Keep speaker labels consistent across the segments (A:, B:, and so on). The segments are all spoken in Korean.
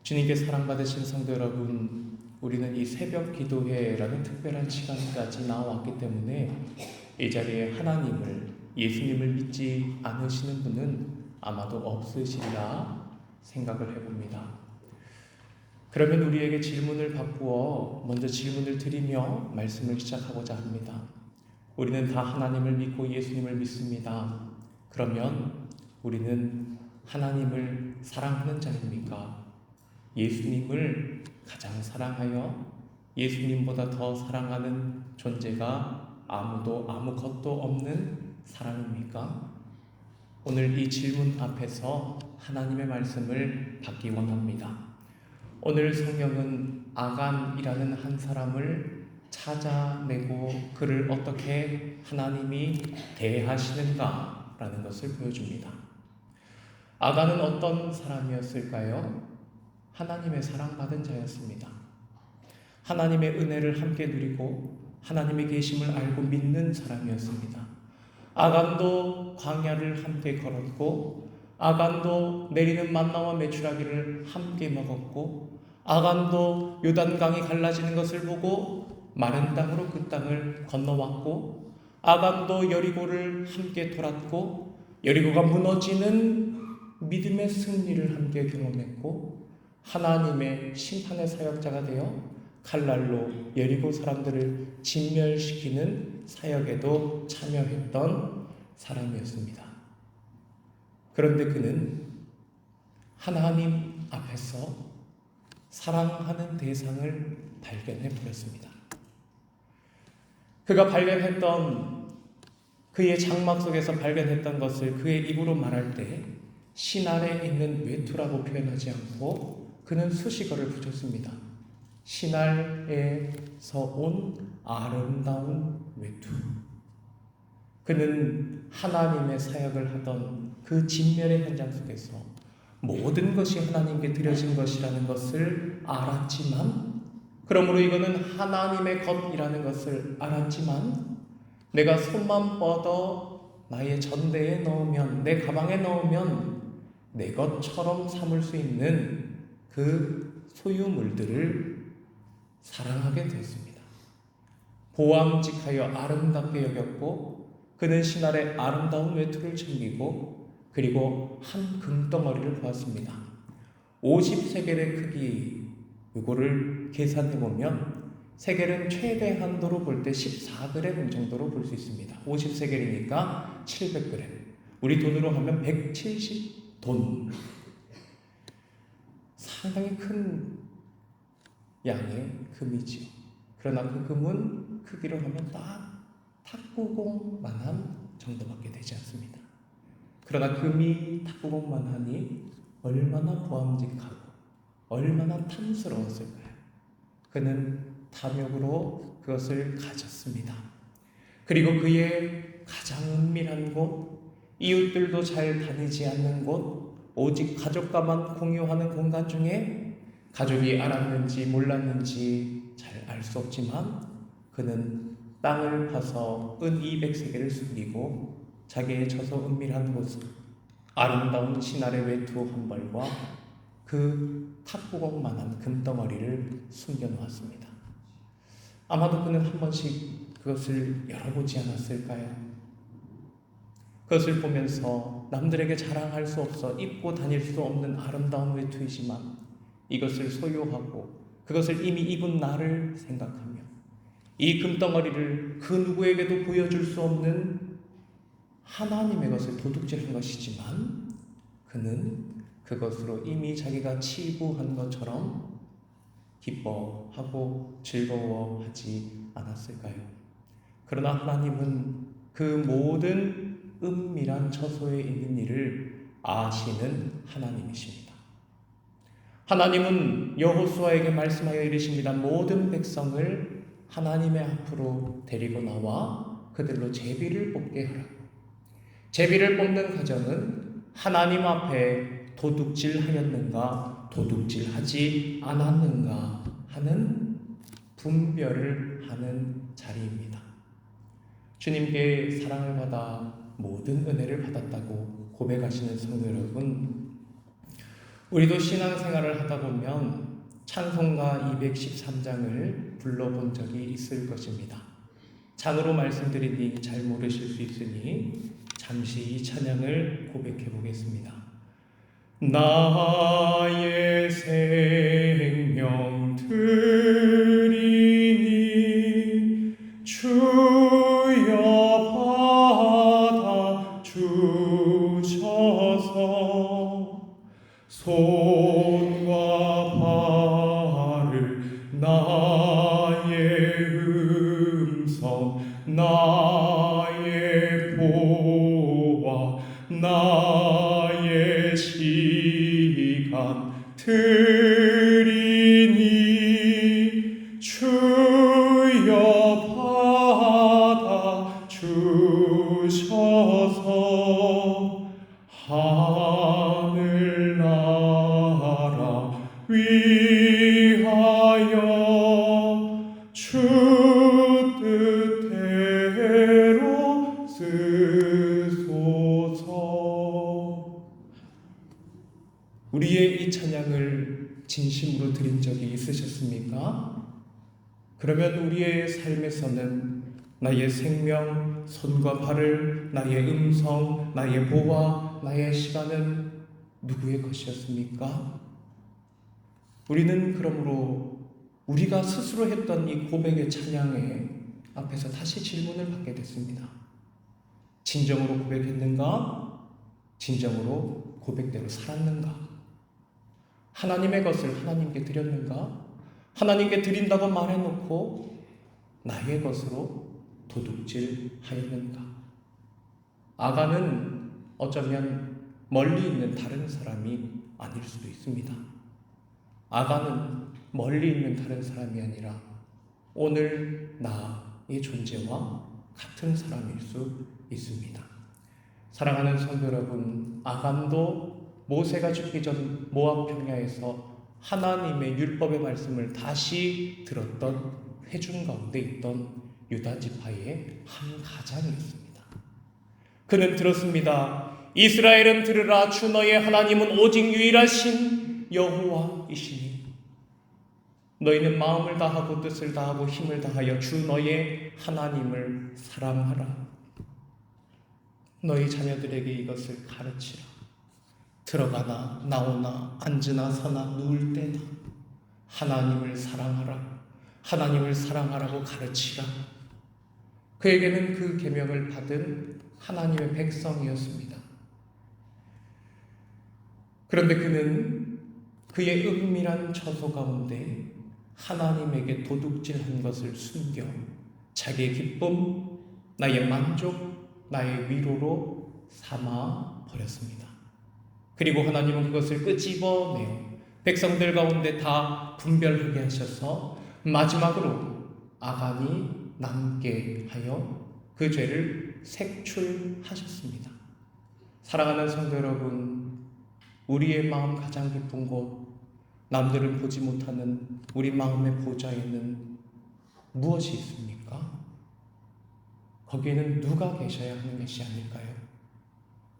A: 주님께 사랑받으신 성도 여러분, 우리는 이 새벽 기도회라는 특별한 시간까지 나왔기 때문에 이 자리에 하나님을, 예수님을 믿지 않으시는 분은 아마도 없으시리라 생각을 해봅니다. 그러면 우리에게 질문을 바꾸어 먼저 질문을 드리며 말씀을 시작하고자 합니다. 우리는 다 하나님을 믿고 예수님을 믿습니다. 그러면 우리는 하나님을 사랑하는 자입니까? 예수님을 가장 사랑하여 예수님보다 더 사랑하는 존재가 아무것도 없는 사람입니까? 오늘 이 질문 앞에서 하나님의 말씀을 받기 원합니다. 오늘 성경은 아간이라는 한 사람을 찾아내고 그를 어떻게 하나님이 대하시는가라는 것을 보여줍니다. 아간은 어떤 사람이었을까요? 하나님의 사랑받은 자였습니다. 하나님의 은혜를 함께 누리고 하나님의 계심을 알고 믿는 사람이었습니다. 아간도 광야를 함께 걸었고, 아간도 내리는 만나와 메추라기를 함께 먹었고, 아간도 요단강이 갈라지는 것을 보고 마른 땅으로 그 땅을 건너왔고, 아간도 여리고를 함께 돌았고, 여리고가 무너지는 믿음의 승리를 함께 경험했고, 하나님의 심판의 사역자가 되어 칼날로 여리고 사람들을 진멸시키는 사역에도 참여했던 사람이었습니다. 그런데 그는 하나님 앞에서 사랑하는 대상을 발견해 버렸습니다. 그가 발견했던, 그의 장막 속에서 발견했던 것을 그의 입으로 말할 때 신 아래 있는 외투라고 표현하지 않고 그는 수식어를 붙였습니다. 신알에서 온 아름다운 외투. 그는 하나님의 사역을 하던 그 진멸의 현장 속에서 모든 것이 하나님께 드려진 것이라는 것을 알았지만, 그러므로 이거는 하나님의 것이라는 것을 알았지만, 내가 손만 뻗어 나의 전대에 넣으면, 내 가방에 넣으면 내 것처럼 삼을 수 있는 그 소유물들을 사랑하게 되었습니다. 보암직하여 아름답게 여겼고, 그는 신알의 아름다운 외투를 챙기고, 그리고 한 금덩어리를 보았습니다. 50세겔의 크기, 이거를 계산해보면 세겔은 최대 한도로 볼 때 14g 정도로 볼 수 있습니다. 50세겔이니까 700g, 우리 돈으로 하면 170돈. 상당히 큰 양의 금이지요. 그러나 그 금은 크기로 하면 딱 탁구공만한 정도밖에 되지 않습니다. 그러나 금이 탁구공만하니 얼마나 보암직하고 얼마나 탐스러웠을까요? 그는 탐욕으로 그것을 가졌습니다. 그리고 그의 가장 은밀한 곳, 이웃들도 잘 다니지 않는 곳, 오직 가족과만 공유하는 공간 중에 가족이 알았는지 몰랐는지 잘 알 수 없지만, 그는 땅을 파서 은 200세겔을 숨기고 자기의 처소 은밀한 곳, 아름다운 신알의 외투 한 벌과 그 탁구공만한 금덩어리를 숨겨놓았습니다. 아마도 그는 한 번씩 그것을 열어보지 않았을까요? 그것을 보면서 남들에게 자랑할 수 없어 입고 다닐 수 없는 아름다운 외투이지만 이것을 소유하고 그것을 이미 입은 나를 생각하며 이 금덩어리를 그 누구에게도 보여줄 수 없는 하나님의 것을 도둑질한 것이지만, 그는 그것으로 이미 자기가 치부한 것처럼 기뻐하고 즐거워하지 않았을까요? 그러나 하나님은 그 모든 은밀한 처소에 있는 일을 아시는 하나님이십니다. 하나님은 여호수아에게 말씀하여 이르십니다. 모든 백성을 하나님의 앞으로 데리고 나와 그들로 제비를 뽑게 하라. 제비를 뽑는 과정은 하나님 앞에 도둑질하였는가 도둑질하지 않았는가 하는 분별을 하는 자리입니다. 주님께 사랑을 받아 모든 은혜를 받았다고 고백하시는 성도 여러분, 우리도 신앙생활을 하다 보면 찬송가 213장을 불러본 적이 있을 것입니다. 장으로 말씀드리니 잘 모르실 수 있으니 잠시 이 찬양을 고백해 보겠습니다. 나의 생명 드리니 주여 받아 주셔서 손과 발을 나의 음성 나의 보화 나의 시간 드리니 주여 받아 주셔서 하늘나라 위하여 주 뜻대로 쓰소서. 우리의 이 찬양을 진심으로 드린 적이 있으셨습니까? 그러면 우리의 삶에서는 나의 생명, 손과 발을, 나의 음성, 나의 보화, 나의 시간은 누구의 것이었습니까? 우리는 그러므로 우리가 스스로 했던 이 고백의 찬양에 앞에서 다시 질문을 받게 됐습니다. 진정으로 고백했는가? 진정으로 고백대로 살았는가? 하나님의 것을 하나님께 드렸는가? 하나님께 드린다고 말해놓고 나의 것으로 도둑질하였는가? 아간은 어쩌면 멀리 있는 다른 사람이 아닐 수도 있습니다. 아간은 멀리 있는 다른 사람이 아니라 오늘 나의 존재와 같은 사람일 수 있습니다. 사랑하는 성도 여러분, 아간도 모세가 죽기 전 모압 평야에서 하나님의 율법의 말씀을 다시 들었던 회중 가운데 있던 유다 지파의 한 가장이었습니다. 그는 들었습니다. 이스라엘은 들으라, 주 너의 하나님은 오직 유일하신 여호와이시니 너희는 마음을 다하고 뜻을 다하고 힘을 다하여 주 너의 하나님을 사랑하라. 너희 자녀들에게 이것을 가르치라. 들어가나 나오나 앉으나 서나 누울 때나 하나님을 사랑하라. 하나님을 사랑하라고 가르치라. 그에게는 그 계명을 받은 하나님의 백성이었습니다. 그런데 그는 그의 은밀한 처소 가운데 하나님에게 도둑질한 것을 숨겨 자기의 기쁨, 나의 만족, 나의 위로로 삼아 버렸습니다. 그리고 하나님은 그것을 끄집어내어 백성들 가운데 다 분별하게 하셔서 마지막으로 아간이 남게 하여 그 죄를 색출하셨습니다. 사랑하는 성도 여러분, 우리의 마음 가장 깊은 곳, 남들은 보지 못하는 우리 마음의 보좌에는 무엇이 있습니까? 거기에는 누가 계셔야 하는 것이 아닐까요?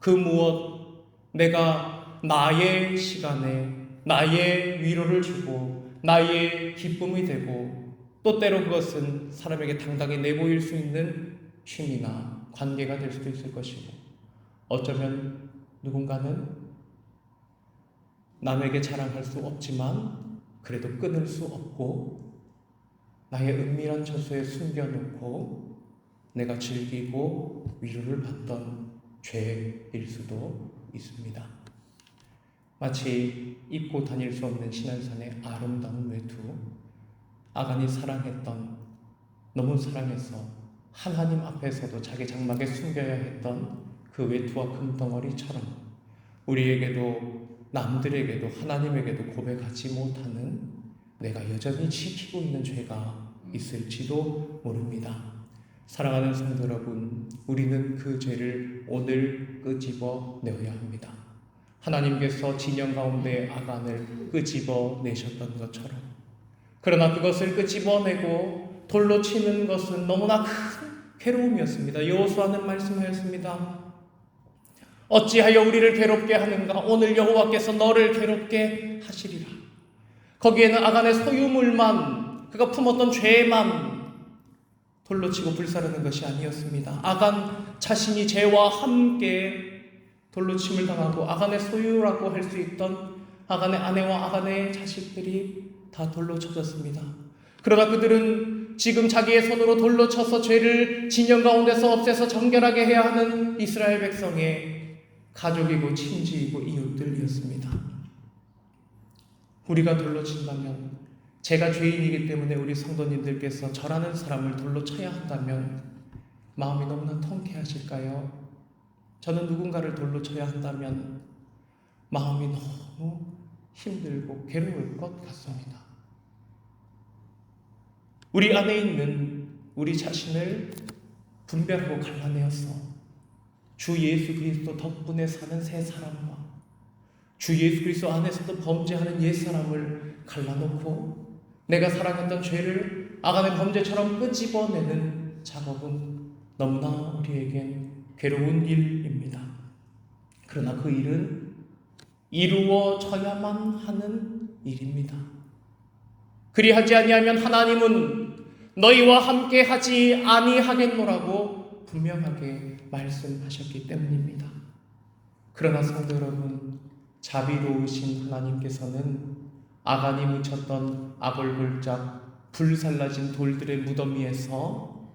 A: 그 무엇, 내가 나의 시간에 나의 위로를 주고 나의 기쁨이 되고 또 때로 그것은 사람에게 당당히 내보일 수 있는 취미나 관계가 될 수도 있을 것이고 어쩌면 누군가는 남에게 자랑할 수 없지만 그래도 끊을 수 없고 나의 은밀한 처소에 숨겨놓고 내가 즐기고 위로를 받던 죄일 수도 있습니다. 마치 잊고 다닐 수 없는 시난산의 아름다운 외투, 아간이 사랑했던, 너무 사랑해서 하나님 앞에서도 자기 장막에 숨겨야 했던 그 외투와 금덩어리처럼 우리에게도 남들에게도 하나님에게도 고백하지 못하는 내가 여전히 지키고 있는 죄가 있을지도 모릅니다. 사랑하는 성도 여러분, 우리는 그 죄를 오늘 끄집어 내어야 합니다. 하나님께서 진영 가운데 아간을 끄집어 내셨던 것처럼, 그러나 그것을 끄집어내고 돌로 치는 것은 너무나 큰 괴로움이었습니다. 여호수아는 말씀하였습니다. 어찌하여 우리를 괴롭게 하는가? 오늘 여호와께서 너를 괴롭게 하시리라. 거기에는 아간의 소유물만, 그가 품었던 죄만 돌로 치고 불사르는 것이 아니었습니다. 아간 자신이 죄와 함께 돌로 침을 당하고 아간의 소유라고 할 수 있던 아간의 아내와 아간의 자식들이 다 돌로 쳐졌습니다. 그러나 그들은 지금 자기의 손으로 돌로 쳐서 죄를 진영 가운데서 없애서 정결하게 해야 하는 이스라엘 백성의 가족이고 친지이고 이웃들이었습니다. 우리가 돌로 친다면, 제가 죄인이기 때문에 우리 성도님들께서 저라는 사람을 돌로 쳐야 한다면 마음이 너무나 통쾌하실까요? 저는 누군가를 돌로 쳐야 한다면 마음이 너무 힘들고 괴로울 것 같습니다. 우리 안에 있는 우리 자신을 분별하고 갈라내어서 주 예수 그리스도 덕분에 사는 새 사람과 주 예수 그리스도 안에서도 범죄하는 옛사람을 갈라놓고 내가 사랑했던 죄를 아간의 범죄처럼 끄집어내는 작업은 너무나 우리에겐 괴로운 일입니다. 그러나 그 일은 이루어져야만 하는 일입니다. 그리하지 아니하면 하나님은 너희와 함께 하지 아니하겠노라고 분명하게 말씀하셨기 때문입니다. 그러나 성도 여러분, 자비로우신 하나님께서는 아간이 묻혔던 아골골짝 불살라진 돌들의 무더미에서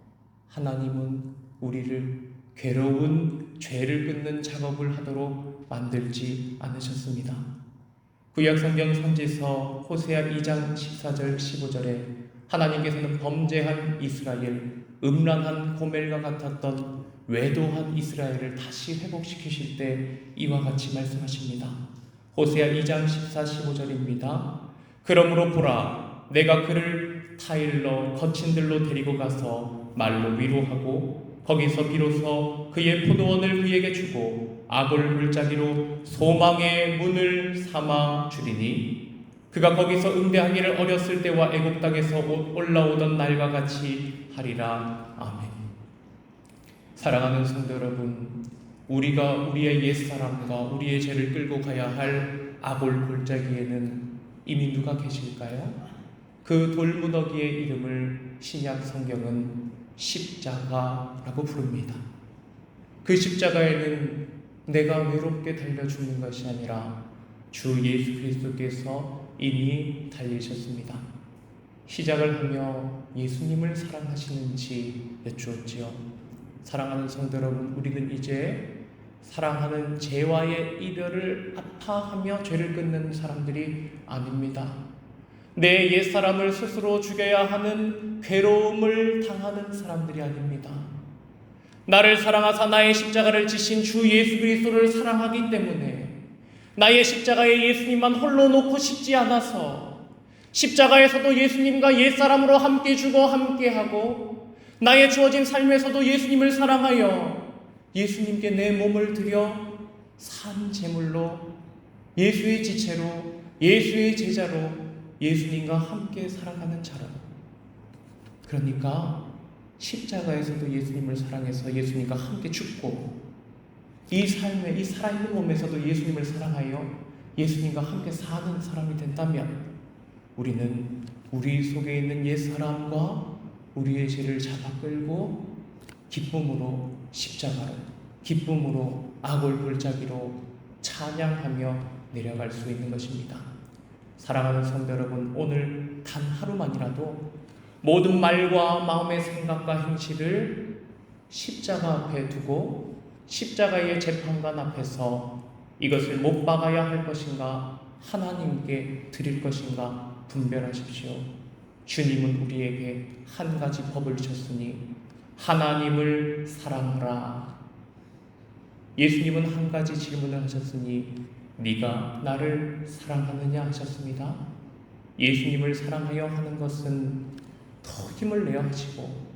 A: 하나님은 우리를 괴로운 죄를 끊는 작업을 하도록 만들지 않으셨습니다. 구약성경 선지서 호세아 2장 14절 15절에 하나님께서는 범죄한 이스라엘, 음란한 고멜과 같았던 외도한 이스라엘을 다시 회복시키실 때 이와 같이 말씀하십니다. 호세아 2장 14, 15절입니다. 그러므로 보라, 내가 그를 타일러 거친 들로 데리고 가서 말로 위로하고 거기서 비로소 그의 포도원을 그에게 주고 아골 골짜기로 소망의 문을 삼아 주리니 그가 거기서 응대하기를 어렸을 때와 애굽 땅에서 올라오던 날과 같이 하리라. 아멘. 사랑하는 성도 여러분, 우리가 우리의 옛사람과 우리의 죄를 끌고 가야 할 아골 골짜기에는 이미 누가 계실까요? 그 돌무더기의 이름을 신약 성경은 십자가라고 부릅니다. 그 십자가에는 내가 외롭게 달려 죽는 것이 아니라 주 예수 그리스도께서 이미 달리셨습니다. 시작을 하며 예수님을 사랑하시는지 여쭈었지요. 사랑하는 성도 여러분, 우리는 이제 사랑하는 죄와의 이별을 아파하며 죄를 끊는 사람들이 아닙니다. 내 옛사람을 스스로 죽여야 하는 괴로움을 당하는 사람들이 아닙니다. 나를 사랑하사 나의 십자가를 지신 주 예수 그리스도를 사랑하기 때문에 나의 십자가에 예수님만 홀로 놓고 싶지 않아서 십자가에서도 예수님과 옛사람으로 함께 죽어 함께하고 나의 주어진 삶에서도 예수님을 사랑하여 예수님께 내 몸을 드려 산 제물로 예수의 지체로 예수의 제자로 예수님과 함께 살아가는 자로, 그러니까 십자가에서도 예수님을 사랑해서 예수님과 함께 죽고 이 삶에 이 살아있는 몸에서도 예수님을 사랑하여 예수님과 함께 사는 사람이 된다면 우리는 우리 속에 있는 옛사람과 우리의 죄를 잡아 끌고 기쁨으로 십자가로, 기쁨으로 아골 골짜기로 찬양하며 내려갈 수 있는 것입니다. 사랑하는 성도 여러분, 오늘 단 하루만이라도 모든 말과 마음의 생각과 행실을 십자가 앞에 두고 십자가의 재판관 앞에서 이것을 못 박아야 할 것인가 하나님께 드릴 것인가 분별하십시오. 주님은 우리에게 한 가지 법을 주셨으니 하나님을 사랑하라. 예수님은 한 가지 질문을 하셨으니 네가 나를 사랑하느냐 하셨습니다. 예수님을 사랑하여 하는 것은 더 힘을 내야 하시고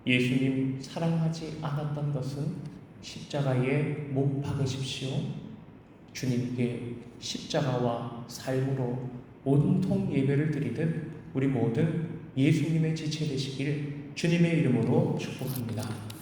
A: 예수님 사랑하지 않았던 것은 십자가에 못 박으십시오. 주님께 십자가와 삶으로 온통 예배를 드리듯 우리 모든 예수님의 지체 되시길 주님의 이름으로 축복합니다.